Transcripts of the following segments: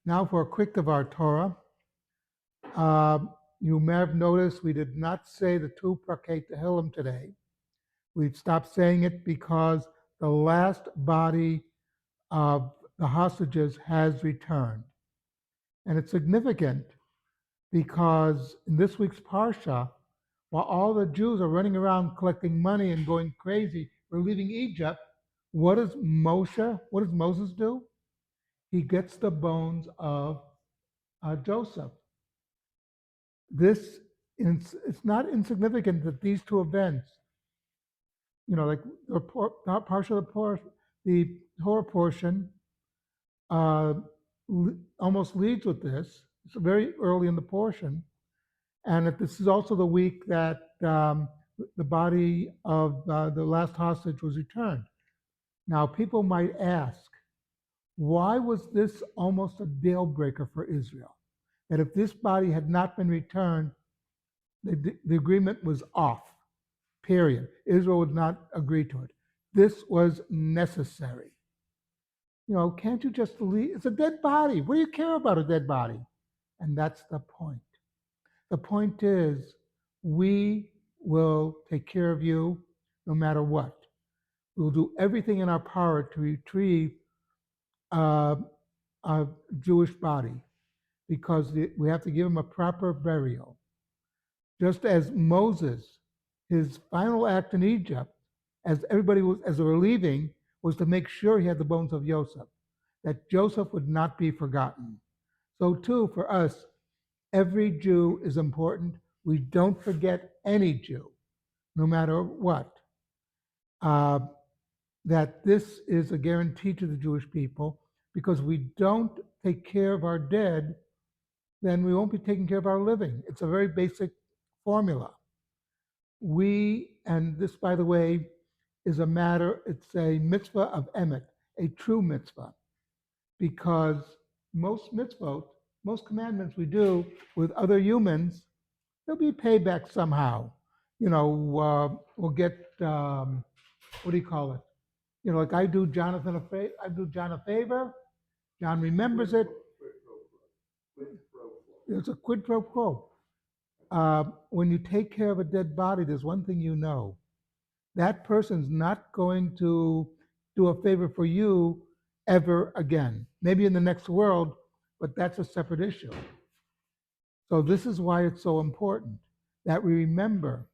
Now for a quick of our Torah. Uh, you may have noticed we did not say the two Prakei Tehillim today. We've stopped saying it because the last body of the hostages has returned. And it's significant because in this week's Parsha, while all the Jews are running around collecting money and going crazy, we're leaving Egypt, what does Moses do? He gets the bones of Joseph. It's not insignificant that these two events, like the Parsha, the Torah portion, uh, almost leads with this. It's very early in the portion, and that this is also the week that the body of the last hostage was returned. Now, people might ask, why was this almost a deal breaker for Israel? That if this body had not been returned, the agreement was off, period. Israel would not agree to it. This was necessary. Can't you just leave? It's a dead body. What do you care about a dead body? And that's the point. The point is, we will take care of you no matter what. We'll do everything in our power to retrieve a Jewish body because we have to give him a proper burial. Just as Moses, his final act in Egypt, as they were leaving, was to make sure he had the bones of Joseph, that Joseph would not be forgotten. So too, for us, every Jew is important. We don't forget any Jew, no matter what. That this is a guarantee to the Jewish people, because we don't take care of our dead, then we won't be taking care of our living. It's a very basic formula. And this, by the way, it's a mitzvah of emet, a true mitzvah, because most mitzvot, most commandments we do with other humans, there'll be payback somehow. We'll get, what do you call it? Like I do John a favor, John remembers it. It's a quid pro quo. When you take care of a dead body, there's one thing that person's not going to do a favor for you ever again. Maybe in the next world, but that's a separate issue. So this is why it's so important that we remember.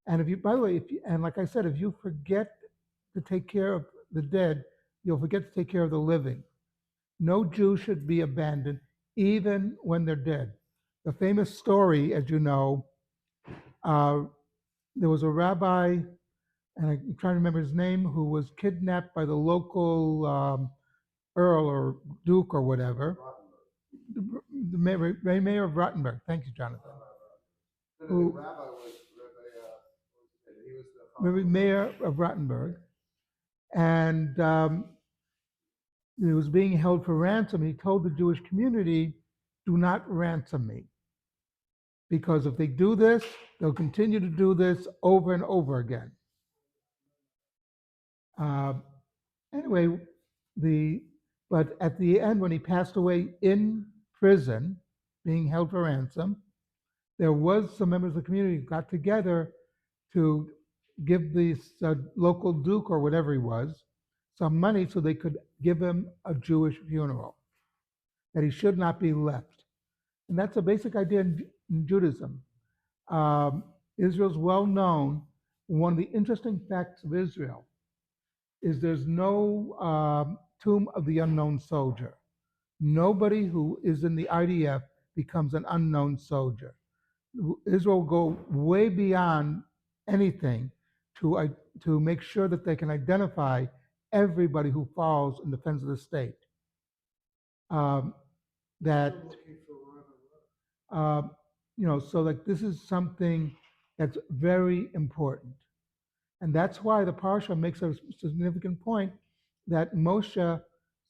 And by the way, and like I said, if you forget to take care of the dead, you'll forget to take care of the living. No Jew should be abandoned, even when they're dead. The famous story, as you know, there was a rabbi, and I'm trying to remember his name, who was kidnapped by the local earl or duke or whatever, the mayor of Rottenburg. Thank you, Jonathan. Who, the rabbi was he was the mayor of Rottenburg, and he was being held for ransom. He told the Jewish community, "Do not ransom me, because if they do this, they'll continue to do this over and over again." Anyway, but at the end, when he passed away in prison, being held for ransom, there was some members of the community who got together to give this local duke or whatever he was some money so they could give him a Jewish funeral, that he should not be left. And that's a basic idea in Judaism. Israel's well known. One of the interesting facts of Israel is there's no tomb of the unknown soldier. Nobody who is in the IDF becomes an unknown soldier. Israel will go way beyond anything to make sure that they can identify everybody who falls in defense of the state. So like this is something that's very important. And that's why the Parsha makes a significant point that Moshe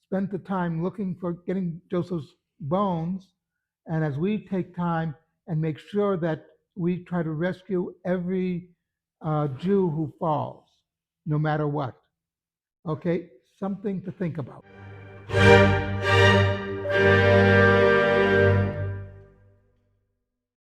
spent the time looking for getting Joseph's bones. And as we take time and make sure that we try to rescue every Jew who falls, no matter what. Okay, something to think about.